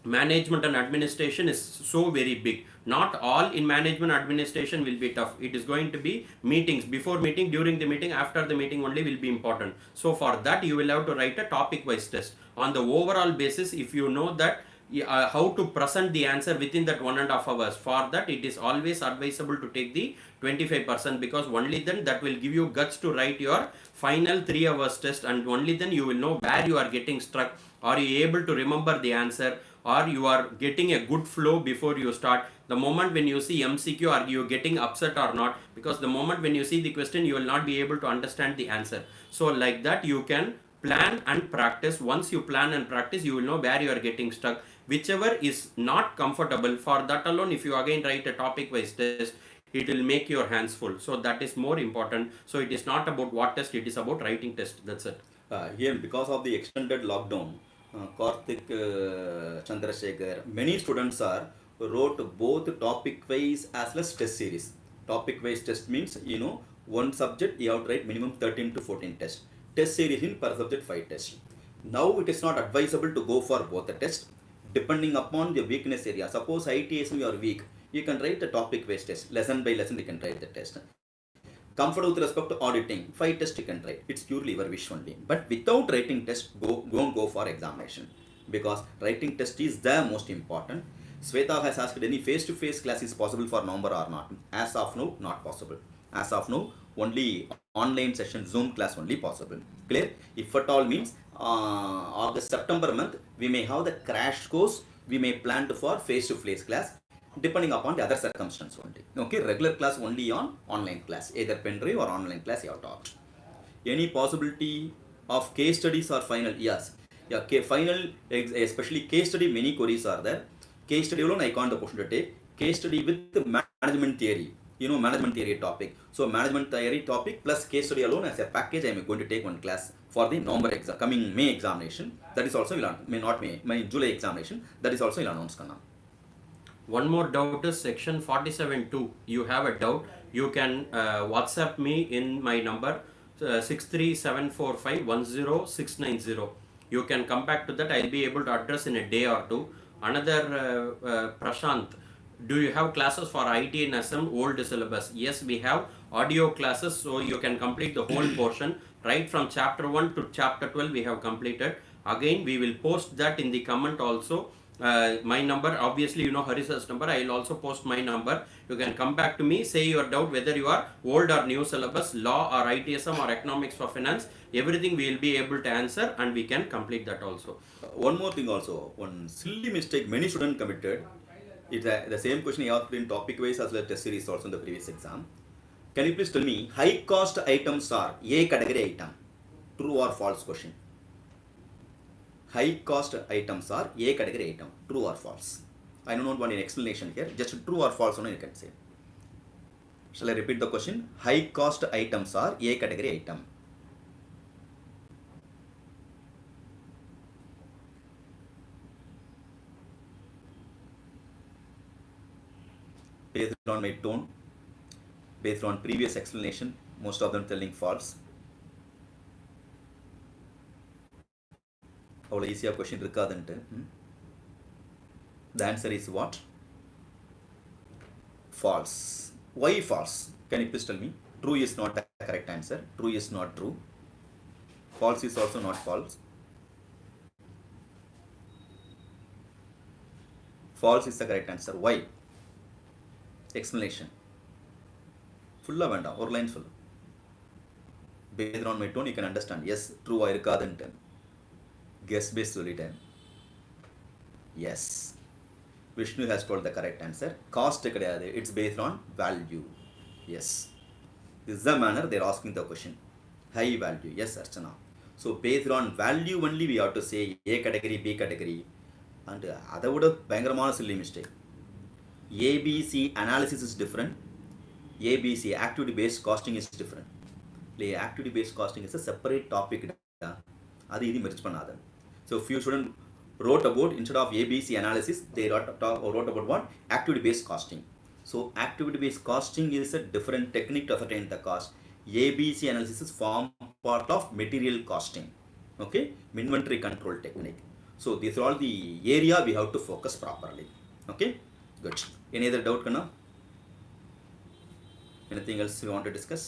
Speaker 2: management and administration is so very big. Not all in management administration will be tough. It is going to be meetings, before meeting, during the meeting, after the meeting only will be important. So for that you will have to write a topic wise test. On the overall basis, if you know that how to present the answer within that 1.5 hours, for that it is always advisable to take the 25%, because only then that will give you guts to write your final 3 hours test, and only then you will know where you are getting struck. Are you able to remember the answer, or you are getting a good flow before you start? The moment when you see MCQ, are you getting upset or not? Because the moment when you see the question, you will not be able to understand the answer. So like that you can plan and practice. Once you plan and practice, you will know where you are getting stuck. Whichever is not comfortable, for that alone, if you again write a topic wise test, it will make your hands full. So that is more important. So it is not about what test, it is about writing test. That's it.
Speaker 1: Here, because of the extended lockdown, Karthik, Chandrasekhar, many students wrote both topic wise as well as test series. Topic wise test means, one subject you have to write minimum 13 to 14 tests. Test series in per subject 5 tests. Now it is not advisable to go for both the tests, depending upon the weakness area. Suppose ITSM you are weak, you can write the topic based test. Lesson by lesson you can write the test. Comfort with respect to auditing, 5 tests you can write. It's purely your wish only. But without writing test, don't go for examination, because writing test is the most important. Sweta has asked, any face-to-face class is possible for November or not? As of now, not possible. As of now, only online session, Zoom class only possible. Clear? If at all means August, September month, we may have the crash course. We may plan for face-to-face class, depending upon the other circumstance only. Okay, regular class only on online class, either pen drive or online class you have taught. Any possibility of case studies or final? Yes. Yeah, final, especially case study, many queries are there. Case study alone I can't the question to take. Case study with the management theory. Management theory topic. So management theory topic plus case study alone as a package, I am going to take one class for the November exam, coming May examination. That is also will not May, my July examination. That is also will announce.
Speaker 2: One more doubt is section 47.2. You have a doubt, you can WhatsApp me in my number 6374510 You can come back to that. I'll be able to address in a day or two. Another Prashant, do you have classes for IT and SM old syllabus? Yes, we have audio classes, so you can complete the whole portion right from chapter 1 to chapter 12 we have completed. Again, we will post that in the comment also. My number, obviously, you know Harisa's number. I will also post my number. You can come back to me, say your doubt, whether you are old or new syllabus, law or ITSM or economics for finance. Everything we will be able to answer, and we can complete that also.
Speaker 1: One more thing also, one silly mistake many students committed. It's the same question I asked in topic wise as well as test series also in the previous exam. Can you please tell me high cost items are A category item? True or false question? High cost items are A category item. True or false? I do not want an explanation here. Just true or false only you can say. Shall I repeat the question? High cost items are A category item. Based on my tone, based on previous explanation, most of them telling false. அவ்வளோ ஈஸியாக question இருக்காதுன்ட்டு. The answer is what? False. Why false? Can you please tell me? True is not the correct answer. True is not true. False is also not false. False is the correct answer. Why? Explanation. ஃபுல்லாக வேண்டாம், ஒரு line சொல்லு. Based on my tone you can understand. Yes, true இருக்காதுன்ட்டு. Guess based சொல்லிட்டேன். Yes. Vishnu has told the correct answer. Cost கிடையாது. It's based on value. Yes. This is the manner they are asking the question. High value. Yes, Archana. So based on value only we have to say A category, B category. And அதை விட பயங்கரமான silly mistake. ABC analysis is different. ABC activity based costing is different. Activity based costing is a separate topic. அது இது merge பண்ணாத. So few students wrote about, instead of ABC analysis, they wrote about what? Activity based costing. So activity based costing is a different technique to ascertain the cost. ABC analysis is form part of material costing. Okay, inventory control technique. So these are all the area we have to focus properly. Okay, good. Any other doubt, Kanna? Anything else you want to discuss?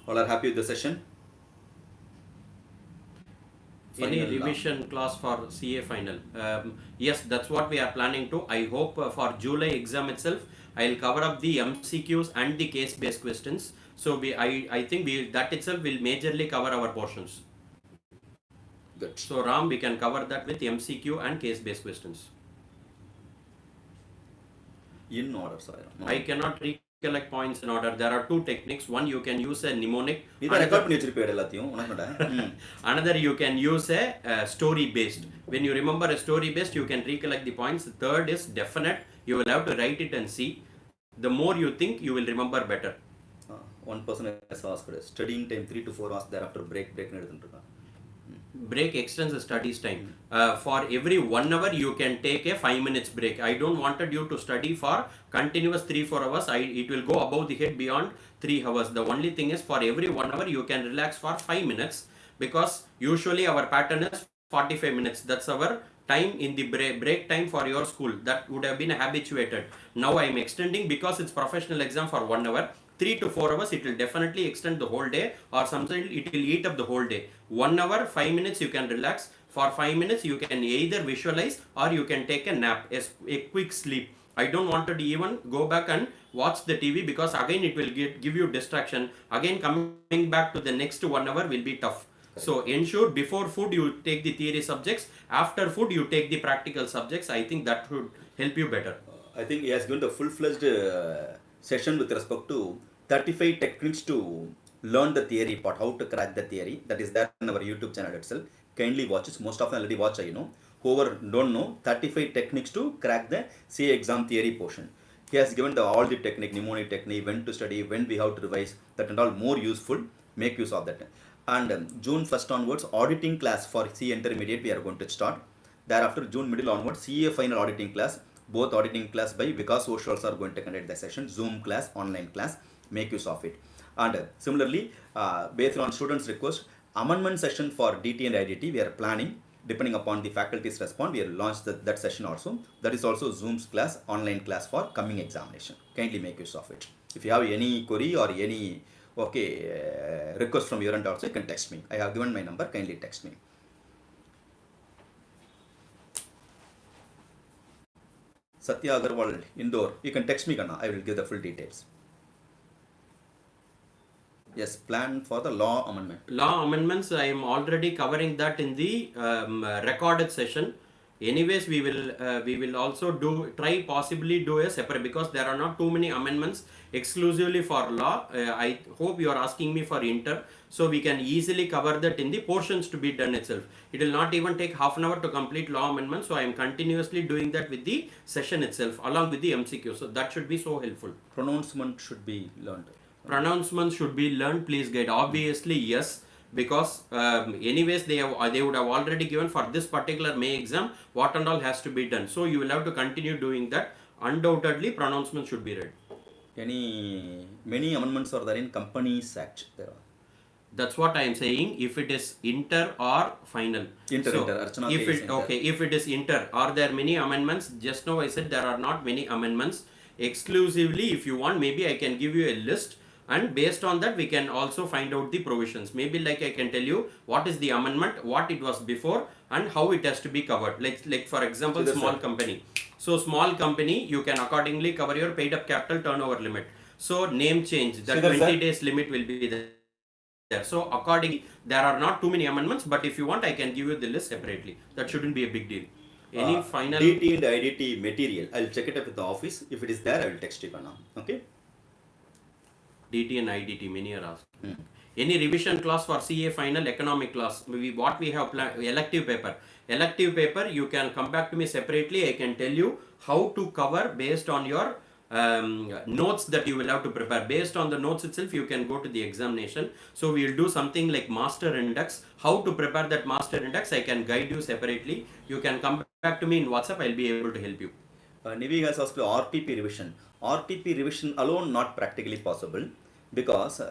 Speaker 1: All are happy with the session?
Speaker 2: Any revision class for CA final? Yes, that's what we are planning to. I hope for July exam itself, I'll cover up the MCQs and the case-based questions. So I think that itself will majorly cover our portions.
Speaker 1: Good.
Speaker 2: So Ram, we can cover that with MCQ and case-based questions.
Speaker 1: In order, sorry. No.
Speaker 2: I cannot recollect points in order. There are two techniques. One, you can use a mnemonic. Another, you can use a story-based. When you remember a story-based, you can recollect the points. The third is definite. You will have to write it and see. The more you think, you will remember better.
Speaker 1: One person has asked, studying time 3 to 4 hours, thereafter break.
Speaker 2: Break extends the studies time. For every 1 hour you can take a 5 minutes break. I don't wanted you to study for continuous 3-4 hours. It will go above the head beyond 3 hours. The only thing is, for every 1 hour you can relax for 5 minutes, because usually our pattern is 45 minutes. That's our time in the break time for your school. That would have been habituated. Now I am extending, because it's professional exam, for 1 hour. 3 to 4 hours, it will definitely extend the whole day, or sometimes it will eat up the whole day. 1 hour, 5 minutes you can relax. For 5 minutes you can either visualize or you can take a nap, a quick sleep. I don't want to even go back and watch the TV, because again it will give you distraction. Again coming back to the next 1 hour will be tough. So ensure before food you take the theory subjects, after food you take the practical subjects. I think that would help you better.
Speaker 1: I think he has given the full-fledged session with respect to 35 techniques to learn the theory part, how to crack the theory. That is there on our YouTube channel itself. Kindly watch it. Most of them already watch, you know. Whoever don't know, 35 techniques to crack the CA exam theory portion. He has given all the technique, mnemonic technique, when to study, when we have to revise, that and all more useful. Make use of that. And June 1st onwards, auditing class for CA intermediate we are going to start. Thereafter, June middle onwards, CA final auditing class. Both auditing class by Vikas Socials are going to conduct the session. Zoom class, online class. Make use of it. And similarly, based on students' request, amendment session for DT and IDT we are planning. Depending upon the faculty's response, we will launch that session also. That is also Zoom's class, online class for coming examination. Kindly make use of it. If you have any query or any okay, request from your end also, you can text me. I have given my number, kindly text me. Satya Agarwal, Indore, you can text me, Kanna. I will give the full details. Yes, plan for the law amendment.
Speaker 2: Law amendments, I am already covering that in the recorded session. Anyways, we will also try possibly do a separate, because there are not too many amendments exclusively for law. I hope you are asking me for inter, so we can easily cover that in the portions to be done itself. It will not even take half an hour to complete law amendment, so I am continuously doing that with the session itself along with the MCQ. So that should be so helpful.
Speaker 1: Pronouncement should be learned.
Speaker 2: Pronouncements should be learned, please guide. Obviously yes, because anyways they would have already given for this particular May exam what and all has to be done, so you will have to continue doing that. Undoubtedly pronouncements should be read.
Speaker 1: Many amendments are there in Companies Act. There are.
Speaker 2: That's what I am saying. If it is inter or final.
Speaker 1: Inter. Archana
Speaker 2: If
Speaker 1: says
Speaker 2: it
Speaker 1: inter.
Speaker 2: okay, if it is inter, are there many amendments? Just now I said there are not many amendments. Exclusively, if you want, maybe I can give you a list, and based on that we can also find out the provisions. Maybe like I can tell you what is the amendment, what it was before, and how it has to be covered. Like for example, small company. So small company, you can accordingly cover your paid up capital turnover limit. So name change, the 20 days limit will be there. So accordingly, there are not too many amendments, but if you want, I can give you the list separately. That shouldn't be a big deal. Any final
Speaker 1: DT and IDT material, I'll check it up with the office. If it is there, I will text you, Kanna. Okay.
Speaker 2: DT and IDT, many are asking. Any revision class for CA final economic class? What we have planned, elective paper. Elective paper, you can come back to me separately. I can tell you how to cover based on your notes that you will have to prepare. Based on the notes itself, you can go to the examination. So we will do something like master index. How to prepare that master index, I can guide you separately. You can come back to me in WhatsApp. I'll be able to help you.
Speaker 1: Nivi has asked RTP revision. RTP revision alone not practically possible, because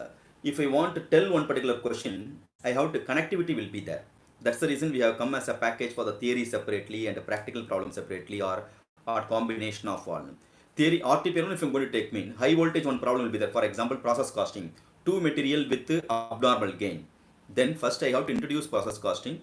Speaker 1: if I want to tell one particular question, I have to connectivity will be there. That's the reason we have come as a package for the theory separately and the practical problem separately, or combination of all. Theory RTP alone, if I'm going to take mean, high voltage one problem will be there. For example, process costing, 2 material with abnormal gain. Then first I have to introduce process costing,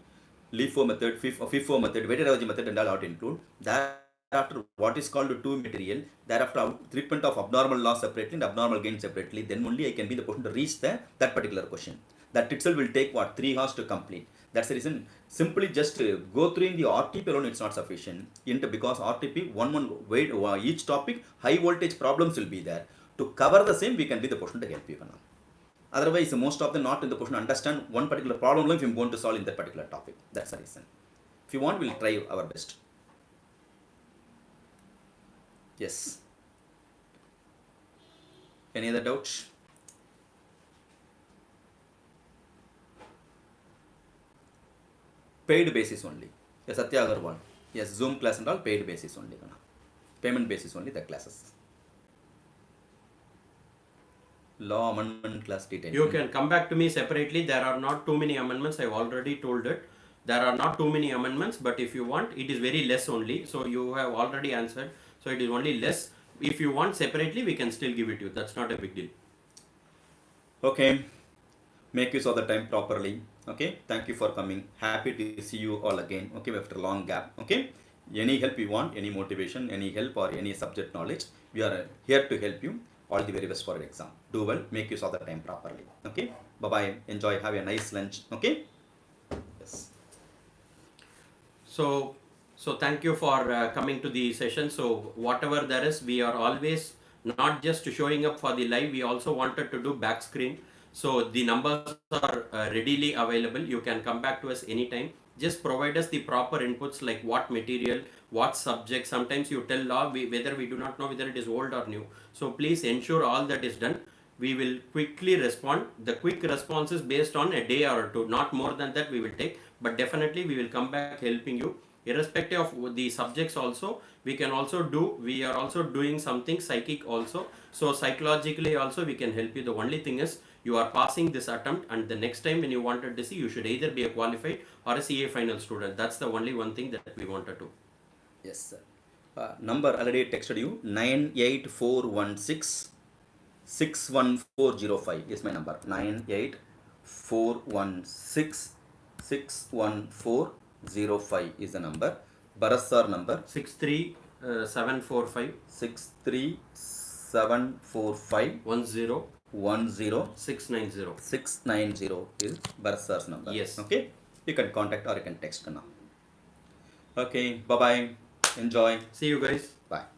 Speaker 1: LIFO method, FIFO method, weighted average method, and all have to include. Thereafter, what is called 2 material, thereafter treatment of abnormal loss separately and abnormal gain separately, then only I can be the person to reach that particular question. That itself will take 3 hours to complete. That's the reason, simply just go through in the RTP alone, it's not sufficient. Because RTP, each topic, high voltage problems will be there. To cover the same, we can be the person to help you. Otherwise, most of them not in the person understand one particular problem if I'm going to solve in that particular topic. That's the reason. If you want, we'll try our best. Yes. Any other doubts? Paid basis only. Yes, Satya Agarwal. Yes, Zoom class and all paid basis only. Payment basis only the classes. Law amendment class detail.
Speaker 2: You can come back to me separately. There are not too many amendments. I've already told it. There are not too many amendments, but if you want, it is very less only. So you have already answered. So it is only less. If you want separately, we can still give it to you. That's not a big deal.
Speaker 1: Okay. Make use of the time properly. Okay. Thank you for coming. Happy to see you all again. Okay. After a long gap. Okay. Any help you want, any motivation, any help or any subject knowledge, we are here to help you. All the very best for your exam. Do well. Make use of the time properly. Okay. Bye-bye. Enjoy. Have a nice lunch. Okay. Yes.
Speaker 2: So thank you for coming to the session. So whatever there is, we are always not just showing up for the live. We also wanted to do back screen. So the numbers are readily available. You can come back to us anytime. Just provide us the proper inputs like what material, what subject. Sometimes you tell law whether we do not know whether it is old or new. So please ensure all that is done. We will quickly respond. The quick response is based on a day or two, not more than that we will take, but definitely we will come back helping you. Irrespective of the subjects also, we are also doing something psychic also. So psychologically also we can help you. The only thing is you are passing this attempt, and the next time when you wanted to see, you should either be a qualified or a CA final student. That's the only one thing that we wanted to.
Speaker 1: Yes, sir. Number already texted you 98416 61405 is my number. 984166145 is the number. Bharat sir number
Speaker 2: 63745
Speaker 1: 63745
Speaker 2: 10
Speaker 1: 10
Speaker 2: 690.
Speaker 1: 690 is Bharat sir's number.
Speaker 2: Yes.
Speaker 1: Okay. You can contact or you can text now. Okay. Bye bye. Enjoy.
Speaker 2: See you guys.
Speaker 1: Bye.